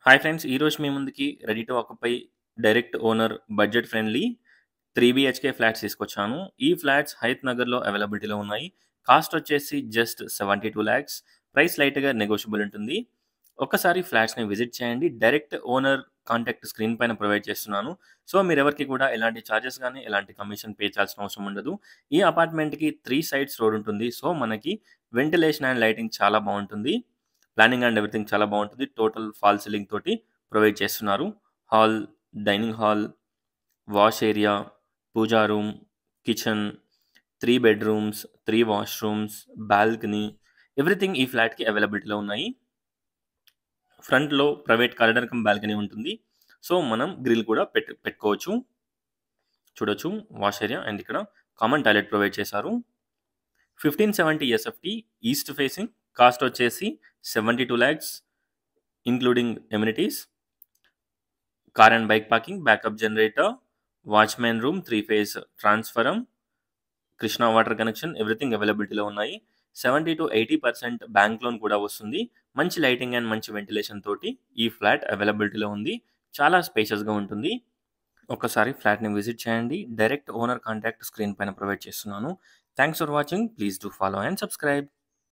Hi friends! ఈరోజు మీ ముందుకి ready to occupy direct owner budget friendly 3 BHK flats తీసుకొచ్చాను. ఈ ఫ్లాట్స్ హయత్ నగర్‌లో అవైలబిలిటీలో ఉన్నాయి. కాస్ట్ వచ్చేసి జస్ట్ 72,00,000 ప్రైస్ లైట్‌గా నెగోషియబుల్ ఉంటుంది. ఒక్కసారి ఫ్లాట్స్‌ని విజిట్ చేయండి. డైరెక్ట్ ఓనర్ కాంటాక్ట్ స్క్రీన్ పైన ప్రొవైడ్ చేస్తున్నాను. సో, మీరెవరికీ కూడా ఎలాంటి చార్జెస్ గాని, ఎలాంటి కమిషన్ పే చేయాల్సిన అవసరం ఉండదు. ఈ అపార్ట్‌మెంట్‌కి 3 సైడ్స్ రోడ్ ఉంటుంది. సో, మనకి వెంటిలేషన్ అండ్ లైటింగ్ చాలా బావుంటుంది. ప్లానింగ్ అండ్ ఎవ్రీథింగ్ చాలా బావుంటుంది. టోటల్ ఫాల్ సీలింగ్ తోటి ప్రొవైడ్ చేస్తున్నారు. Hall, dining hall, wash area, puja room, kitchen, 3 bedrooms, 3 washrooms, balcony everything ఈ ఫ్లాట్‌కి అవైలబిలిటీలో ఉన్నాయి. ఫ్రంట్‌లో ప్రైవేట్ కారిడార్ కమ్ బాల్కనీ ఉంటుంది. సో, మనం గ్రిల్ కూడా పెట్టుకోవచ్చు. చూడొచ్చు వాష్ ఏరియా అండ్ ఇక్కడ కామన్ టాయిలెట్ ప్రొవైడ్ చేశారు. 1570 ఎస్ఎఫ్టీ ఈస్ట్ ఫేసింగ్ కాస్ట్ వచ్చేసి 72,00,000 including amenities. Car and bike parking, backup generator, watchman room, 3 phase transformer, Krishna water connection everything అవైలబిలిటీలో ఉన్నాయి. 70-80% బ్యాంక్ లోన్ కూడా వస్తుంది. మంచి లైటింగ్ అండ్ మంచి వెంటిలేషన్ తోటి ఈ ఫ్లాట్ అవైలబిలిటీలో ఉంది. చాలా స్పేషియస్‌గా ఉంటుంది. ఒక్కసారి ఫ్లాట్‌ని విజిట్ చేయండి. డైరెక్ట్ ఓనర్ కాంటాక్ట్ స్క్రీన్ పైన ప్రొవైడ్ చేస్తున్నాను. Thanks for watching. Please do follow and subscribe.